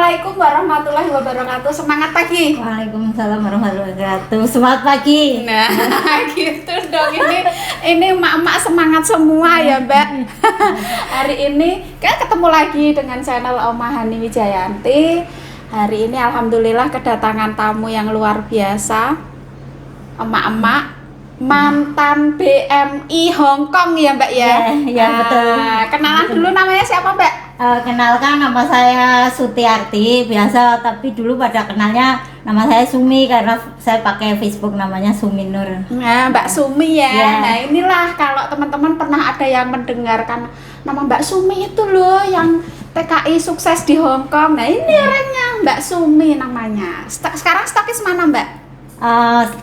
Assalamualaikum warahmatullahi wabarakatuh. Semangat pagi. Waalaikumsalam warahmatullahi wabarakatuh. Semangat pagi. Nah, gitu dong. Ini emak-emak semangat semua ya, Mbak. Hari ini kan ketemu lagi dengan channel Oma Hani Wijayanti. Hari ini alhamdulillah kedatangan tamu yang luar biasa. Emak-emak mantan BMI Hong Kong ya, Mbak ya. Iya, betul. Kenalan dulu, namanya siapa, Mbak? Kenalkan, nama saya Sutiarti biasa, tapi dulu pada kenalnya nama saya Sumi karena saya pakai Facebook namanya Sumi Nur. Nah, Mbak Sumi ya. Ya. Nah, inilah kalau teman-teman pernah ada yang mendengarkan nama Mbak Sumi itu loh yang TKI sukses di Hong Kong. Nah, ini orangnya Mbak Sumi namanya. Sekarang stokis mana, Mbak?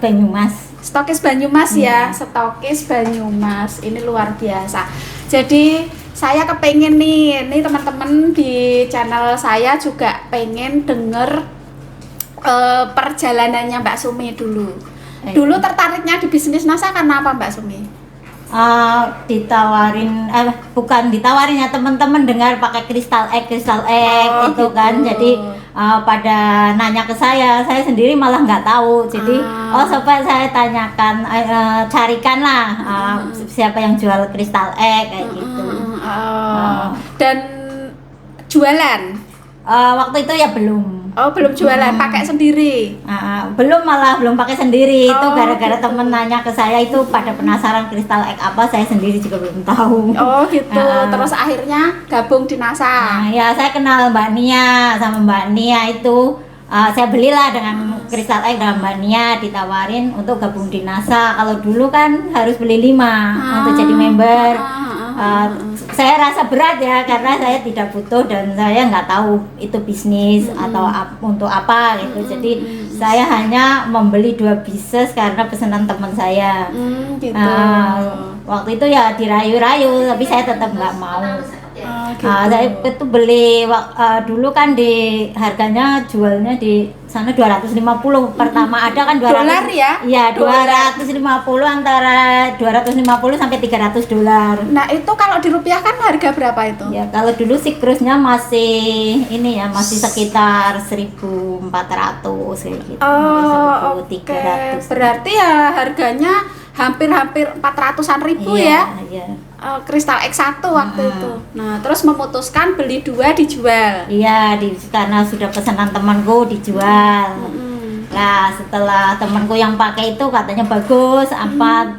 Banyumas. Stokis Banyumas ya, stokis Banyumas. Ini luar biasa. Jadi saya kepengen nih teman-teman di channel saya juga pengen denger perjalanannya Mbak Sumi dulu. Dulu tertariknya di bisnis NASA karena apa, Mbak Sumi? Bukan ditawarin ya, teman-teman dengar pakai kristal egg itu gitu. kan. Jadi pada nanya ke saya sendiri malah nggak tahu. Jadi sampai saya tanyakan, carikanlah siapa yang jual kristal egg kayak gitu. Dan jualan? Waktu itu ya belum. Oh, belum jualan, pakai sendiri? Belum pakai sendiri. Itu gara-gara gitu. temen nanya ke saya, itu pada penasaran kristal egg apa, saya sendiri juga belum tahu. Oh gitu. Terus akhirnya gabung di NASA. Ya saya kenal Mbak Nia, sama Mbak Nia itu saya belilah dengan kristal egg dengan Mbak Nia, ditawarin untuk gabung di NASA. Kalau dulu kan harus beli 5 untuk jadi member. Saya rasa berat ya, karena saya tidak butuh dan saya nggak tahu itu bisnis atau untuk apa gitu. Jadi saya hanya membeli 2 pieces karena pesanan teman saya. Gitu. Waktu itu ya dirayu-rayu, tapi saya tetap nggak mau. Gitu. Saya itu beli dulu kan di harganya jualnya di sana 250. Pertama ada kan 200 dolar ya? Iya, 250, antara 250 sampai 300 dolar. Nah, itu kalau dirupiahkan harga berapa itu? Ya, kalau dulu siklusnya masih ini ya, masih sekitar 1.400 kayak gitu. Oh, 1.300. Berarti ya harganya hampir 400-an ribu ya? Iya. Kristal X1 waktu itu. Nah, terus memutuskan beli 2 dijual. Iya, karena sudah pesanan temanku dijual. Nah, setelah temanku yang pakai itu katanya bagus,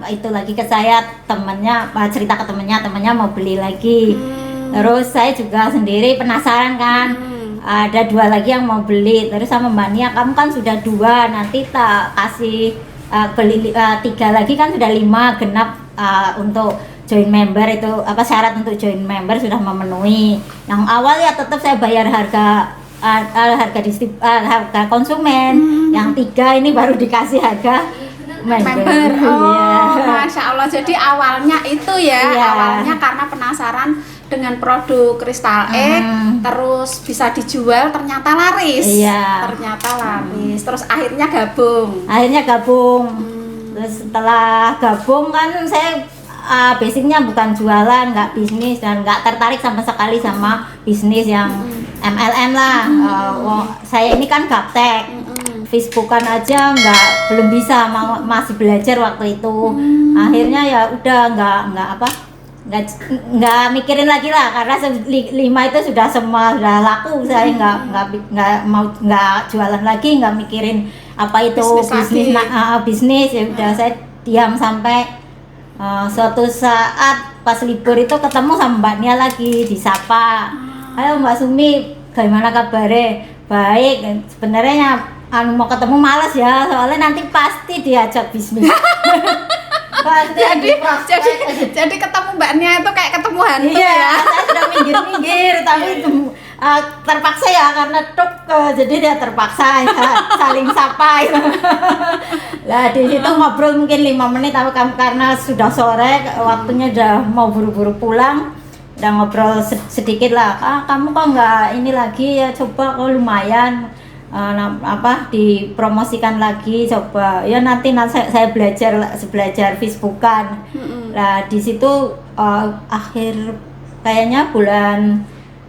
itu lagi ke saya, temennya cerita ke temennya mau beli lagi. Terus saya juga sendiri penasaran kan. Ada 2 lagi yang mau beli. Terus sama Mbak Nia, kamu kan sudah 2, nanti tak kasih beli 3 lagi kan sudah 5 genap untuk join member. Itu syarat untuk join member sudah memenuhi. Yang awal ya tetap saya bayar harga konsumen. Yang 3 ini baru dikasih harga member. Masya Allah. Jadi awalnya itu ya, awalnya karena penasaran dengan produk kristal egg, terus bisa dijual, ternyata laris. Ternyata laris. Terus akhirnya gabung. Terus setelah gabung kan saya basicnya bukan jualan, nggak bisnis, dan nggak tertarik sama sekali sama bisnis yang MLM lah. Saya ini kan gaptek, Facebookan aja belum bisa, masih belajar waktu itu. Akhirnya ya udah nggak mikirin lagi lah, karena 5 itu sudah laku. Saya nggak jualan lagi, nggak mikirin apa itu bisnis. Ya udah, saya diam sampai suatu saat pas libur itu ketemu sama Mbak Nia lagi, disapa, "Halo Mbak Sumi, gimana kabarnya?" "Baik." Sebenarnya mau ketemu males ya, soalnya nanti pasti diajak bisnis. Jadi ketemu Mbak Nia itu kayak ketemu hantu ya. Saya sudah minggir, tapi terpaksa ya, karena jadi dia terpaksa ya, saling sapa ya. Lah di situ ngobrol mungkin 5 menit, tapi karena sudah sore, waktunya udah mau buru-buru pulang, udah ngobrol sedikit lah. "Kamu kok nggak ini lagi ya, coba kok lumayan dipromosikan lagi, coba ya nanti saya belajar Facebookan." Nah di situ akhir kayaknya bulan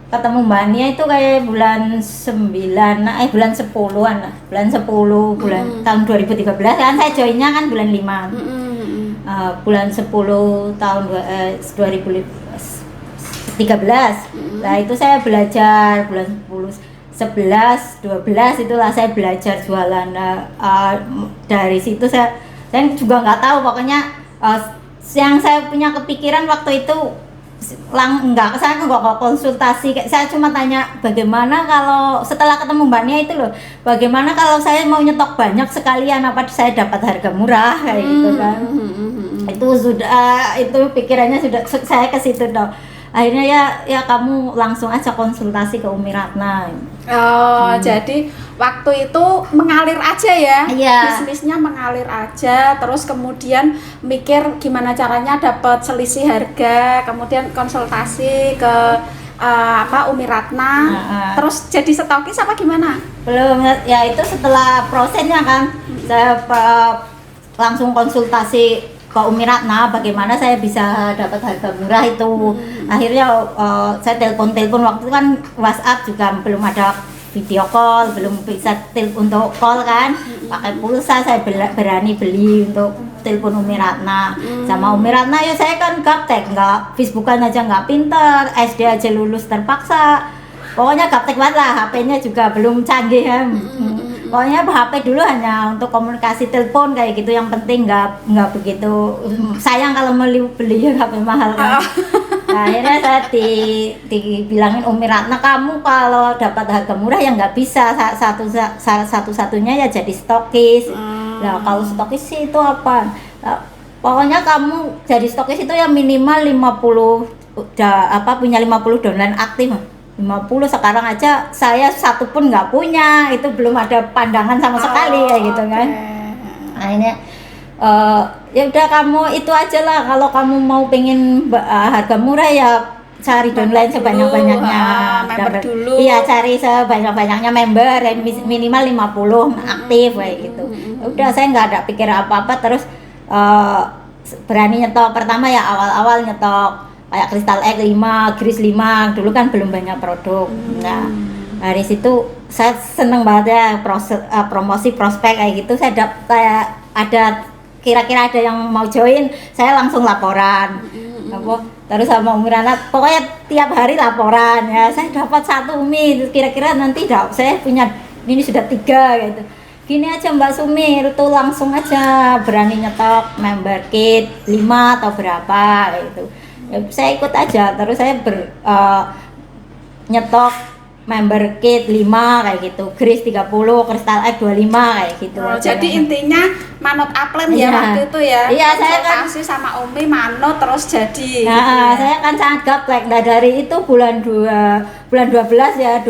ketemu Mbak Nia itu kayak bulan 9, bulan 10-an lah. Bulan 10 tahun 2013 kan saya joinnya kan bulan 5. Bulan 10 tahun 2013. Nah, itu saya belajar bulan 10, 11, 12 itulah saya belajar jualan. Dari situ saya juga nggak tahu, pokoknya yang saya punya kepikiran waktu itu saya nggak konsultasi, saya cuma tanya bagaimana kalau setelah ketemu Mbak Nia itu loh, bagaimana kalau saya mau nyetok banyak sekalian, apa saya dapat harga murah kayak gitu kan. Itu pikirannya sudah saya ke situ dong. Akhirnya ya kamu langsung aja konsultasi ke Umi Ratna. Jadi waktu itu mengalir aja ya, bisnisnya mengalir aja, terus kemudian mikir gimana caranya dapat selisih harga, kemudian konsultasi ke Umi Ratna, terus jadi stokis apa gimana? Belum, ya itu setelah prosesnya kan, saya langsung konsultasi ke Umi Ratna bagaimana saya bisa dapat harga murah itu. Akhirnya saya telepon waktu itu kan WhatsApp juga belum ada video call, belum bisa untuk call kan, pakai pulsa. Saya berani beli untuk telepon Umi Ratna. Sama Umi Ratna ya saya kan gaptek, nggak Facebookan aja nggak pinter, SD aja lulus terpaksa, pokoknya gaptek banget lah. HP-nya juga belum canggih ya. Pokoknya HP dulu hanya untuk komunikasi telepon kayak gitu, yang penting nggak begitu sayang kalau beli HP mahal kan. Nah, akhirnya saya dibilangin Umi Ratna, kamu kalau dapat harga murah ya nggak bisa, satu-satunya ya jadi stokis. Nah, kalau stokis sih itu apa? Nah, pokoknya kamu jadi stokis itu ya minimal 50 punya 50 downline aktif. 50 sekarang aja saya satu pun nggak punya, itu belum ada pandangan sama sekali kayak gitu kan. Akhirnya ya udah kamu itu aja lah, kalau kamu mau pengen harga murah ya cari downline sebanyak-banyaknya. Member dulu. Iya, cari sebanyak-banyaknya member, minimal 50 aktif kayak gitu. Udah, saya nggak ada pikir apa-apa, terus berani nyetok. Pertama ya awal-awal nyetok kayak Crystal Egg 5, Gris 5, dulu kan belum banyak produk. Nah, dari situ saya seneng banget ya promosi prospek kayak gitu. Saya kayak ada kira-kira ada yang mau join, saya langsung laporan. Terus sama Umi Ratna, pokoknya tiap hari laporan ya. Saya dapat 1 Umi, kira-kira nanti saya punya ini sudah 3 gitu. Gini aja Mbak Sumi, itu langsung aja berani nyetok member kit 5 atau berapa gitu. Ya, saya ikut aja, terus saya nyetok member kit 5 kayak gitu, Gris 30, Crystal Egg 25 kayak gitu. Jadi intinya manut upline ya waktu itu ya. Iya, saya kan sama Umi manut terus jadi. Nah, saya kan sangat gaplek. Nah, dari itu bulan 12 ya,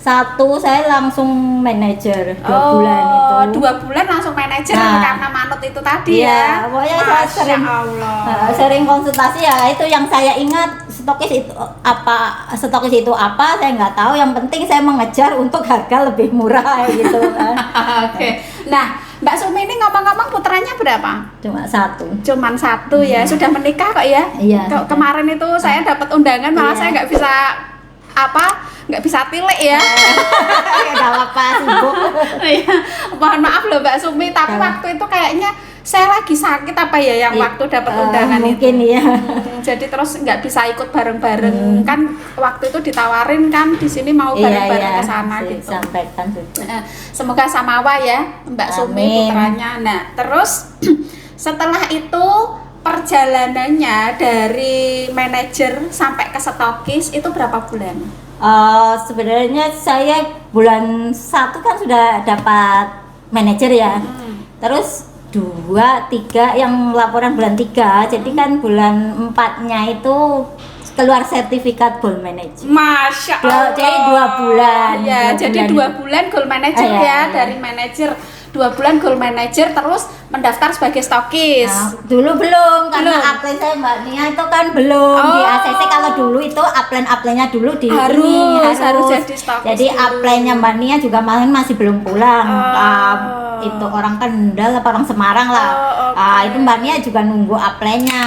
1 saya langsung manajer 2 bulan itu. 2 bulan langsung manajer karena manut itu tadi ya. Pokoknya saya sering konsultasi ya. Itu yang saya ingat, stokis itu apa, saya nggak tahu. Yang penting saya mengejar untuk harga lebih murah gitu kan. Oke. Nah, Mbak Sumi ini ngomong-ngomong putranya berapa? Cuman 1 ya. Sudah menikah kok ya? Iya. Kemarin itu saya dapat undangan, malah saya nggak bisa tilik ya. Nggak apa-apa, sibuk. Mohon maaf loh Mbak Sumi, tapi waktu itu kayaknya saya lagi sakit apa ya yang waktu dapat undangan mungkin itu. Ya. Jadi terus nggak bisa ikut bareng-bareng. Kan waktu itu ditawarin kan di sini mau bareng-bareng ke sana gitu. Sampaikan sudah. Semoga samawa ya Mbak Sumi putranya. Nah, terus setelah itu perjalanannya dari manajer sampai ke stokis itu berapa bulan? Sebenarnya saya bulan 1 kan sudah dapat manajer ya. Terus 2, 3 yang laporan bulan 3. Jadi kan bulan 4-nya itu keluar sertifikat gold manager. Masya Allah. Jadi 2 bulan. Ya, jadi 2 bulan gold manager ya dari manajer. 2 bulan goal manager terus mendaftar sebagai stokis. Nah, dulu belum karena Belum. upline saya Mbak Nia itu kan belum di ACC. Kalau dulu itu upline-nya dulu di Harus jadi stokis Jadi dulu. upline-nya Mbak Nia juga masih belum pulang. Oh. Itu orang Kendal apa orang Semarang lah. Oh, oke. Itu Mbak Nia juga nunggu upline-nya.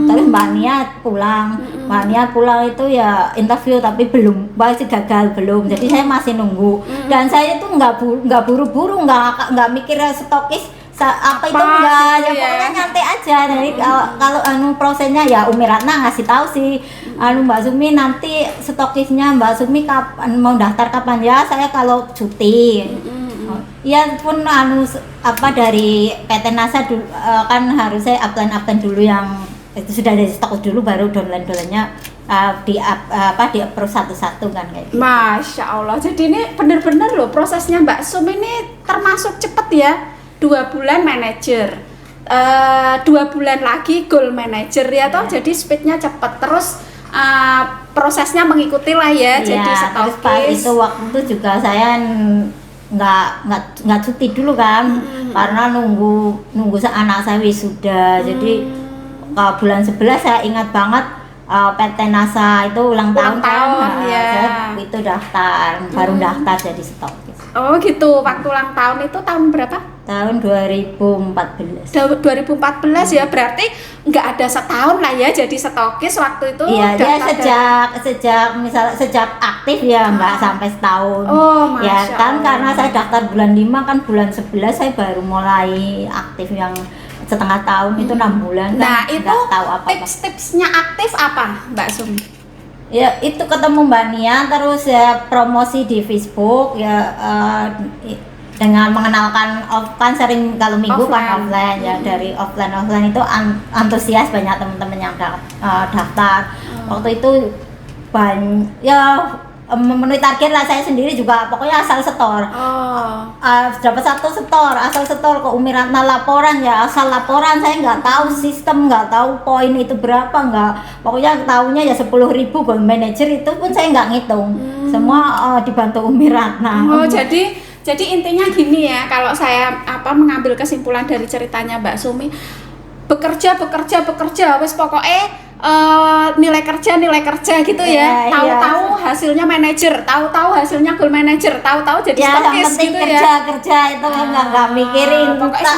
Terus Mbak Nia pulang. Mbak Nia pulang itu ya interview tapi belum, masih gagal belum. Jadi saya masih nunggu. Dan saya itu nggak buru-buru, nggak mikir stokis apa itu enggak, gitu ya ya? pokoknya nyantai aja. Jadi kalau prosesnya ya Umi Ratna ngasih tahu sih Mbak Sumi nanti stokisnya Mbak Sumi kapan mau daftar kapan ya, saya kalau cuti. Ya pun dari PT NASA dulu, kan harus saya upline dulu yang itu sudah dari stok dulu, baru downline-nya di approve satu-satu kan kayak gitu. Masya Allah, jadi ini benar-benar loh prosesnya Mbak Sum ini termasuk cepet ya. 2 bulan manager, 2 bulan lagi goal manager ya toh, jadi speednya cepet. Terus prosesnya mengikuti lah ya, jadi Terus pas stokis. itu waktu itu juga saya nggak cuti dulu kan, karena nunggu anak saya wisuda. Jadi bulan 11 saya ingat banget PT NASA itu ulang tahun kan, ya. saya itu daftar, baru daftar jadi stokis. Oh gitu, waktu ulang tahun itu tahun berapa? Tahun 2014. 2014 ya, berarti nggak ada setahun lah ya jadi stokis waktu itu. Iya, dia daftar sejak aktif ya nggak sampai setahun. Oh, ya Masya kan Allah. karena saya daftar bulan 5 kan bulan 11 saya baru mulai aktif yang setengah tahun itu 6 bulan kan. Nah itu nggak tahu apa-apa. tips-tipsnya aktif apa Mbak Sum? Ya itu ketemu Mbak Nia, terus ya promosi di Facebook ya, dengan mengenalkan kan sering kalau minggu kan offline ya, dari offline itu antusias banyak teman-teman yang daftar. Waktu itu memenuhi target lah, saya sendiri juga pokoknya asal setor. Dapat satu setor, asal setor ke Umi Ratna laporan ya, asal laporan. Saya nggak tahu sistem, nggak tahu poin itu berapa, nggak, pokoknya tahunya ya 10.000 goal manager, itu pun saya nggak ngitung. Semua dibantu Umi Ratna. Jadi intinya gini ya, kalau saya mengambil kesimpulan dari ceritanya Mbak Sumi, bekerja, wes pokoknya nilai kerja gitu ya. Tahu-tahu hasilnya manajer, tahu-tahu hasilnya goal manager, tahu-tahu jadi stokis penting gitu kerja itu kan nggak mikirin, pokoknya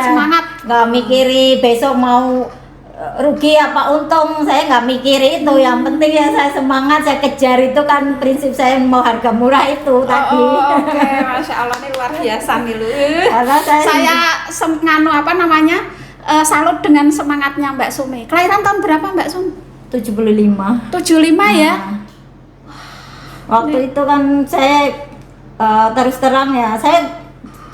semangat. Nggak mikirin besok mau rugi apa untung, saya nggak mikir itu. Yang penting ya saya semangat, saya kejar, itu kan prinsip saya, mau harga murah itu tadi. Oke, Masya Allah, ini luar biasa nih lu. Karena Salut dengan semangatnya Mbak Sumi. Kelahiran tahun berapa Mbak Sum? 75. 75 ya? Waktu itu kan saya terus terang ya, saya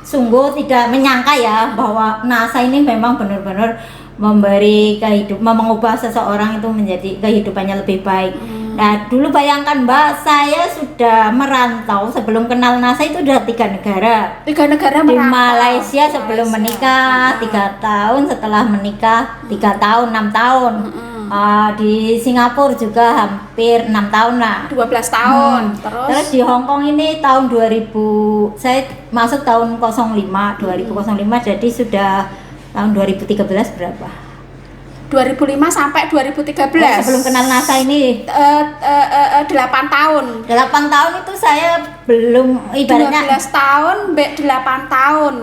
sungguh tidak menyangka ya bahwa NASA ini memang benar-benar memberi mengubah seseorang itu menjadi kehidupannya lebih baik. Nah dulu bayangkan Mbak, saya sudah merantau sebelum kenal NASA itu udah 3 negara. 3 negara Di merantau. Malaysia sebelum menikah 3 tahun, setelah menikah 3 tahun, 6 tahun. Di Singapura juga hampir 6 tahun lah. 12 tahun. Terus di Hong Kong ini tahun 2000, saya masuk tahun 2005, jadi sudah tahun 2013 berapa? 2005 sampai 2013. Sebelum kenal NASA ini 8 tahun. 8 tahun itu saya belum, ibaratnya 12 tahun, 8 tahun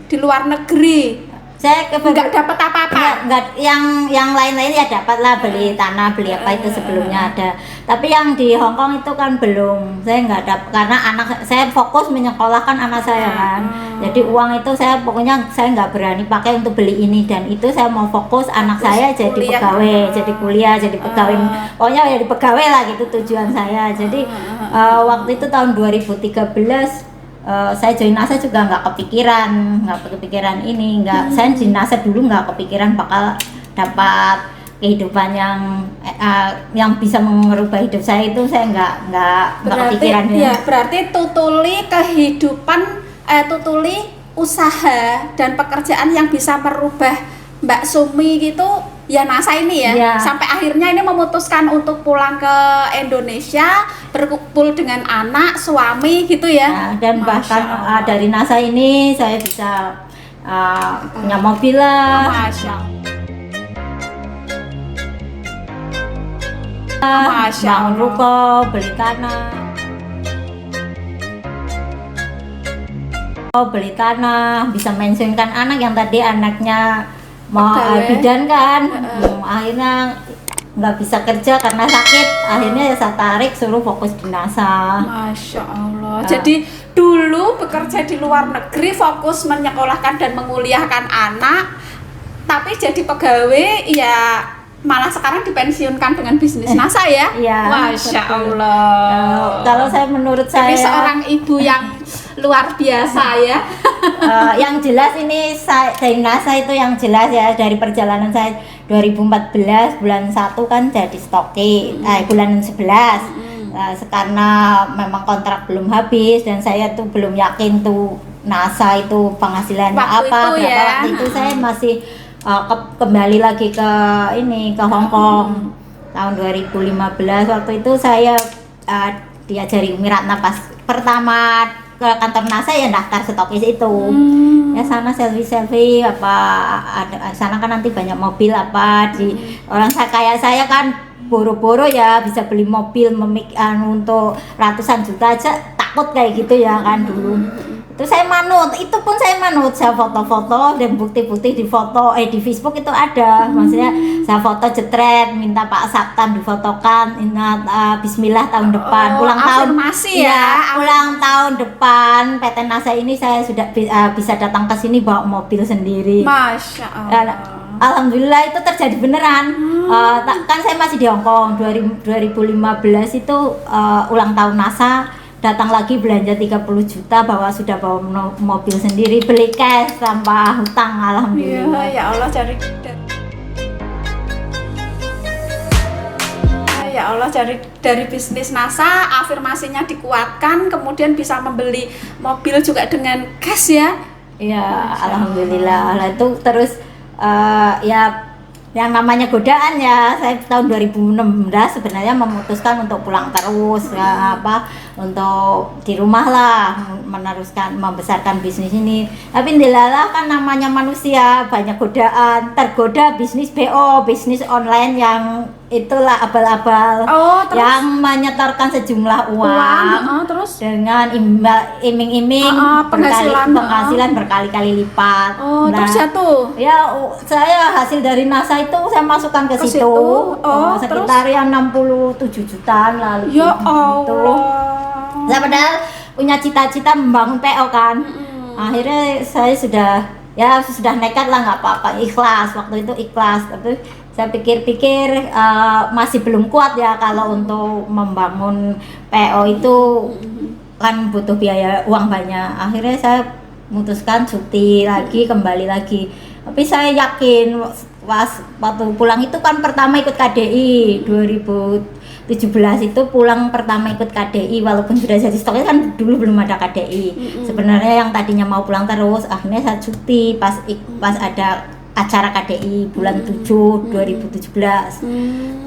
di luar negeri. saya Nggak dapat apa-apa. Enggak, yang lain-lain ya dapat lah, beli tanah, beli apa itu sebelumnya ada. Tapi yang di Hong Kong itu kan belum, saya nggak dapat karena anak saya fokus menyekolahkan anak saya kan. Jadi uang itu saya pokoknya saya nggak berani pakai untuk beli ini dan itu, saya mau fokus anak saya jadi kuliah. pegawai, jadi kuliah, jadi pegawai. Pokoknya jadi pegawai lah gitu tujuan saya. Jadi waktu itu tahun 2013 saya join NASA juga nggak kepikiran ini, saya di NASA dulu nggak kepikiran bakal dapat kehidupan yang bisa merubah hidup saya, itu saya nggak kepikiran ya. Berarti tutuli usaha dan pekerjaan yang bisa merubah Mbak Sumi gitu ya NASA ini ya, Iya. sampai akhirnya ini memutuskan untuk pulang ke Indonesia, berkumpul dengan anak, suami gitu ya. Nah, dan Masya bahkan Allah. dari NASA ini saya bisa punya mobil lah, Masya Allah. Masya bangun Allah. ruko, beli tanah. Beli tanah, bisa mentionkan anak yang tadi anaknya mau Pegawai. bidan kan. Akhirnya nggak bisa kerja karena sakit, akhirnya ya saya tarik suruh fokus di NASA. Masya Allah. Nah. Jadi dulu bekerja di luar negeri, fokus menyekolahkan dan menguliahkan anak, tapi jadi pegawai ya malah sekarang dipensiunkan dengan bisnis NASA ya. Iya, Masya betul. Allah. Kalau saya menurut Jadi saya seorang ibu yang luar biasa ya. yang jelas ini dari NASA itu yang jelas ya, dari perjalanan saya 2014 bulan 1 kan jadi stoki, bulan 11. Karena memang kontrak belum habis dan saya tuh belum yakin tuh NASA itu penghasilannya Waktu apa, itu berapa ya. waktu itu saya masih kembali lagi ke Hong Kong tahun 2015. Waktu itu saya diajari Umi Ratna pas pertama ke kantor NASA ya daftar stokis itu. Ya sana selfie apa ada sana kan nanti banyak mobil apa di orang kayak saya kan boro-boro ya bisa beli mobil untuk ratusan juta aja takut kayak gitu ya kan dulu. Itu saya manut, itu pun saya manut, saya foto-foto dan bukti-bukti di foto di Facebook itu ada. Maksudnya saya foto jetret, minta Pak Saptam difotokan, ingat Bismillah tahun depan, ulang tahun afirmasi ya. ulang tahun depan PT NASA ini saya sudah bisa datang ke sini bawa mobil sendiri. Masya Allah. Alhamdulillah itu terjadi beneran. Kan saya masih di Hong Kong 2015 itu ulang tahun NASA, datang lagi belanja 30 juta, sudah bawa mobil sendiri, beli cash tanpa hutang. Alhamdulillah. Ya Allah dari bisnis NASA, afirmasinya dikuatkan, kemudian bisa membeli mobil juga dengan cash ya. Iya, alhamdulillah. Lah itu terus ya yang namanya godaan ya, saya tahun 2016 sebenarnya memutuskan untuk pulang terus ya, untuk di rumah lah meneruskan membesarkan bisnis ini. Tapi ndilalah kan namanya manusia banyak godaan, tergoda bisnis BO, bisnis online yang itulah abal-abal, yang menyetorkan sejumlah uang terus dengan iming-iming penghasilan berkali-kali lipat. Terus jatuh. Ya saya hasil dari NASA itu saya masukkan ke situ. Sekitar yang 67 jutaan lalu. Ya Allah. Saya padahal punya cita-cita membangun PO kan. Akhirnya saya sudah nekat lah, nggak apa-apa, ikhlas, waktu itu ikhlas. Tapi saya pikir-pikir masih belum kuat ya kalau untuk membangun PO itu kan butuh biaya uang banyak. Akhirnya saya memutuskan cuti lagi, kembali lagi. Tapi saya yakin waktu pulang itu kan pertama ikut KDI 2017 itu pulang pertama ikut KDI, walaupun sudah jadi stoknya kan dulu belum ada KDI. Sebenarnya yang tadinya mau pulang terus, akhirnya saya cuti pas ada acara KDI bulan 7 2017.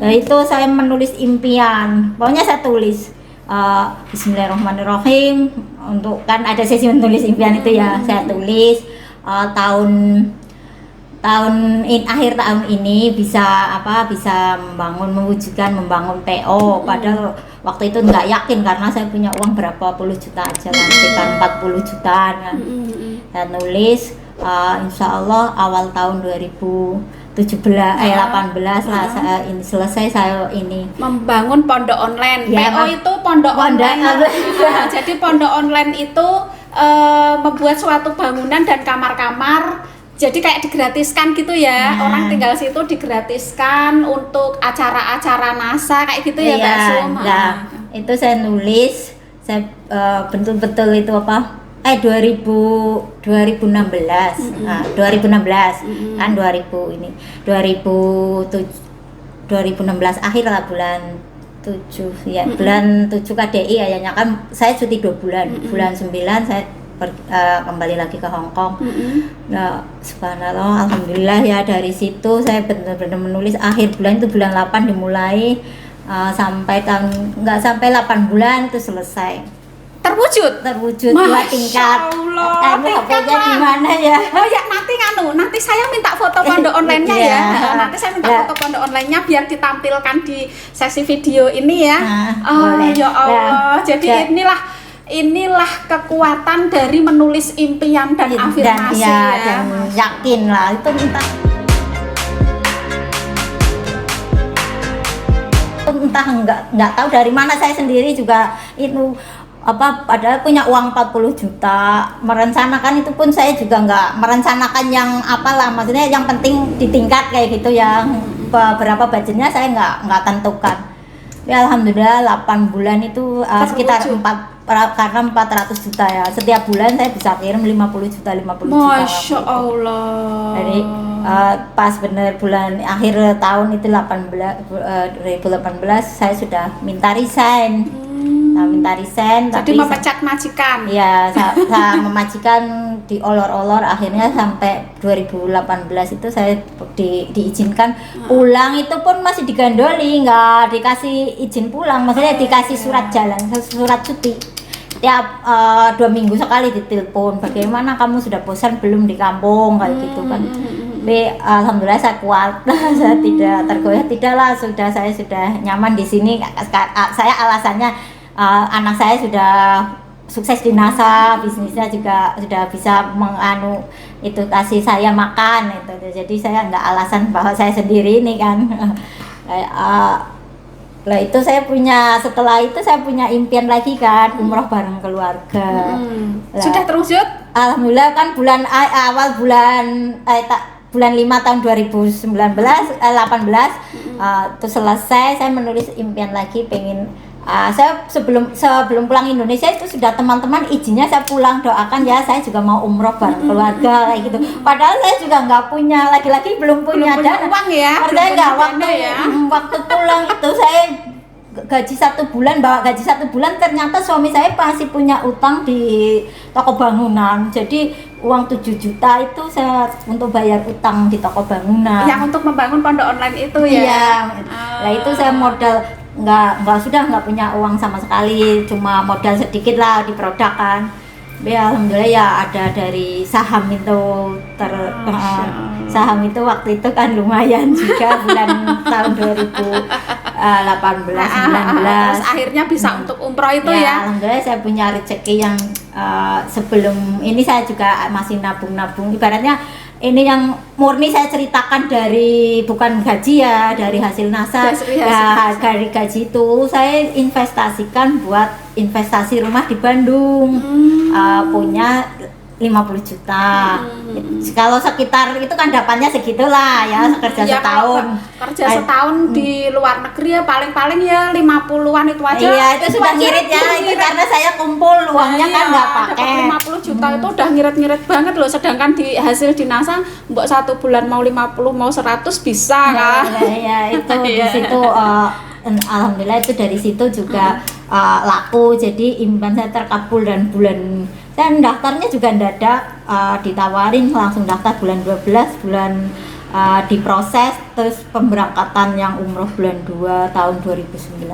Nah itu saya menulis impian, pokoknya saya tulis Bismillahirrahmanirrahim, untuk kan ada sesi menulis impian itu ya, saya tulis akhir tahun ini bisa mewujudkan membangun PO. Padahal waktu itu nggak yakin karena saya punya uang berapa puluh juta aja kan, sekitar 40 jutaan kan. Saya nulis insya Allah awal tahun 2018 lah saya ini selesai, saya ini membangun pondok online. Ya, PO itu pondok online. Jadi pondok online itu membuat suatu bangunan dan kamar-kamar, jadi kayak digratiskan gitu ya. Orang tinggal situ digratiskan untuk acara-acara NASA kayak gitu ya Mbak Sum. Itu saya nulis, saya betul-betul itu 2016. Nah, 2016 kan 2016 akhir lah, bulan 7 ya, bulan 7 KDI kayaknya kan saya cuti 2 bulan. Bulan 9 saya kembali lagi ke Hong Kong. Nah, subhanallah, alhamdulillah ya, dari situ saya benar-benar menulis. Akhir bulan itu bulan 8 dimulai, sampai nggak sampai 8 bulan itu selesai. Terwujud 2 tingkat. Kamu HP-nya di mana ya? Oh ya, nanti saya minta foto pondok online-nya ya. Nanti saya minta foto pondok online-nya biar ditampilkan di sesi video ini ya. Boleh. Ya Allah. Jadi inilah kekuatan dari menulis impian dan afirmasi dan yakin lah itu entah nggak tahu dari mana, saya sendiri juga itu padahal punya uang 40 juta, merencanakan itu pun saya juga nggak merencanakan yang apalah, maksudnya yang penting ditingkat kayak gitu, yang berapa budgetnya saya nggak tentukan. Ya alhamdulillah 8 bulan itu sekitar 400 juta ya, setiap bulan saya bisa kirim 50 juta. Masya Allah. Jadi pas bener bulan akhir tahun itu 2018 saya sudah minta resign. Jadi memecat majikan. Iya, saya memajikan diolor-olor, akhirnya sampai 2018 itu saya diizinkan pulang, itu pun masih digandoli, nggak dikasih izin pulang, maksudnya dikasih surat jalan, surat cuti. Tiap 2 minggu sekali ditelepon, bagaimana kamu sudah bosan belum di kampung, kayak gitu kan. Tapi alhamdulillah saya kuat, saya tidak tergoyah, tidaklah, saya sudah nyaman di sini. Saya alasannya anak saya sudah sukses di NASA, bisnisnya juga sudah bisa itu kasih saya makan itu. Jadi saya nggak alasan bahwa saya sendiri ini kan. Itu setelah itu saya punya impian lagi kan, umroh bareng keluarga. Sudah terwujud? Alhamdulillah kan bulan 5 tahun 2018 itu selesai, saya menulis impian lagi, pengen saya sebelum pulang Indonesia itu sudah teman-teman izinnya saya pulang, doakan ya, saya juga mau umroh bareng keluarga kayak gitu. Padahal saya juga nggak punya, lagi-lagi belum punya dana. Uang ya. Saya nggak waktu pulang itu saya gaji 1 bulan, bawa gaji 1 bulan, ternyata suami saya masih punya utang di toko bangunan. Jadi uang 7 juta itu saya untuk bayar utang di toko bangunan. Yang untuk membangun pondok online itu ya. Iya. Nah itu saya modal nggak punya uang sama sekali, cuma modal sedikit lah di produk kan. Ya alhamdulillah ya ada dari saham itu saham itu waktu itu kan lumayan juga tahun 2018 19. Terus akhirnya bisa untuk umroh itu ya. Alhamdulillah saya punya rezeki yang sebelum ini saya juga masih nabung, ibaratnya ini yang murni saya ceritakan dari bukan gaji ya, dari hasil NASA. Dari gaji itu saya investasikan buat investasi rumah di Bandung, punya 50 juta. Kalau sekitar itu kan dapatnya segitulah ya, kerja setahun. Kerja setahun di luar negeri ya paling-paling ya 50-an itu aja. Iya, itu sudah ngirit ya, itu karena saya kumpul uangnya kan nggak pakai. 50 juta itu udah ngirit-ngirit banget loh, sedangkan di hasil di NASA mbok 1 bulan mau 50 mau 100 bisa kan. Iya, itu di situ alhamdulillah itu dari situ juga laku, jadi impian saya terkabul. Dan bulan saya daftarnya juga mendadak, ditawarin langsung daftar bulan 12, diproses, terus pemberangkatan yang umroh bulan 2 tahun 2019.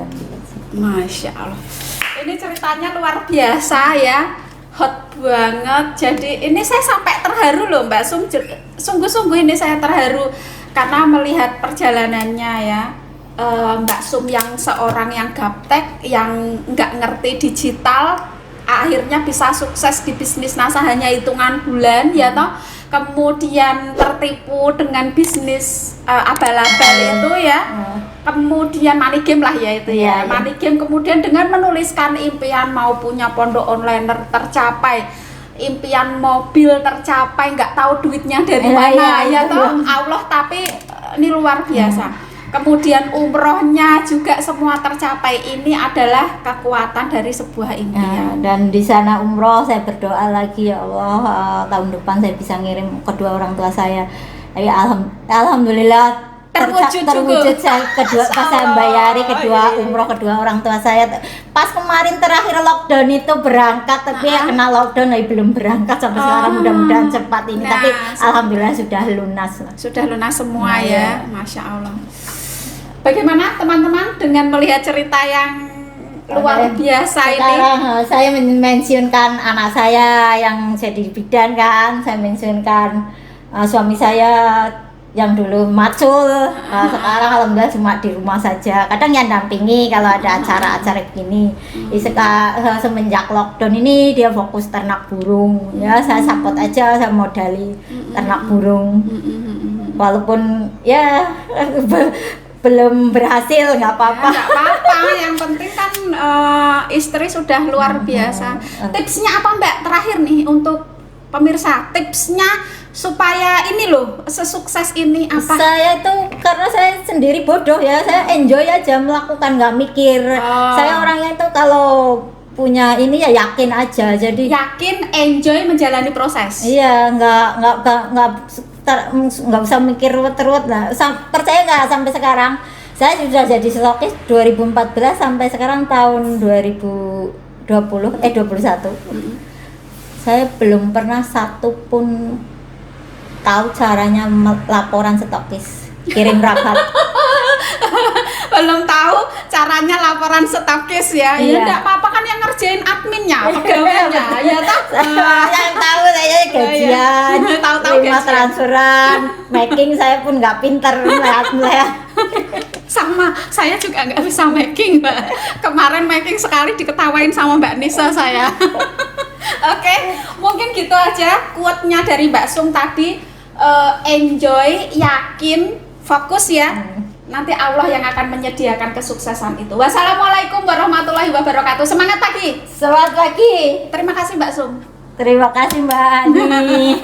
Masya Allah, ini ceritanya luar biasa ya, hot banget. Jadi ini saya sampai terharu loh Mbak Sum, sungguh-sungguh ini saya terharu karena melihat perjalanannya ya. Mbak Sum yang seorang yang gaptek, yang nggak ngerti digital, akhirnya bisa sukses di bisnis NASA hanya hitungan bulan ya toh. Kemudian tertipu dengan bisnis abal-abal itu ya. Kemudian money game lah ya itu ya. Money game, kemudian dengan menuliskan impian mau punya pondok online tercapai, impian mobil tercapai, nggak tahu duitnya dari mana ya toh Allah, tapi ini luar biasa. Kemudian umrohnya juga semua tercapai. Ini adalah kekuatan dari sebuah impian. Dan di sana umroh saya berdoa lagi, ya Allah tahun depan saya bisa ngirim kedua orang tua saya. Alhamdulillah terwujud saya kedua pas saya bayari kedua umroh kedua orang tua saya. Pas kemarin terakhir lockdown itu berangkat tapi ya kena lockdown belum berangkat sampai sekarang, mudah-mudahan cepat ini. Nah, tapi alhamdulillah sudah lunas lah. Sudah lunas semua Nah, ya, Masya Allah. Bagaimana teman-teman dengan melihat cerita yang luar biasa ini? Sekarang saya mensiunkan anak saya yang jadi bidan kan, saya mensiunkan suami saya yang dulu macul, sekarang alhamdulillah cuma di rumah saja. Kadang yang dampingi kalau ada acara-acara begini. Semenjak lockdown ini dia fokus ternak burung. Ya saya support aja, saya modali ternak burung. Walaupun ya belum berhasil, nggak apa-apa. Nggak apa-apa, yang penting kan istri sudah luar biasa. Tipsnya apa Mbak terakhir nih untuk pemirsa? Tipsnya supaya ini loh sesukses ini apa? Saya itu karena saya sendiri bodoh ya, saya enjoy aja melakukan, nggak mikir. Saya orangnya itu kalau punya ini ya yakin aja, jadi yakin, enjoy menjalani proses. iya, nggak usah mikir ruwet-ruwet lah. Percaya nggak, sampai sekarang saya sudah jadi stokis 2014 sampai sekarang tahun 2021. Saya belum pernah satu pun tahu caranya laporan stokis, kirim rapat. Belum tahu caranya laporan stokis ya. Ya Iya. enggak apa-apa kan yang ngerjain adminnya, pegawainya. Ya toh. Yang tahu saya gajian, Tahu-tahu terima gajian. transferan, making saya pun nggak pinter melihat. Sama, saya juga nggak bisa making, Mbak. Kemarin making sekali diketawain sama Mbak Nisa saya. Oke, mungkin gitu aja quote-nya dari Mbak Sung tadi. Enjoy, yakin, fokus ya. Nanti Allah yang akan menyediakan kesuksesan itu. Wassalamualaikum warahmatullahi wabarakatuh. Semangat pagi. Selamat pagi. Terima kasih Mbak Sung. Terima kasih Mbak Ani.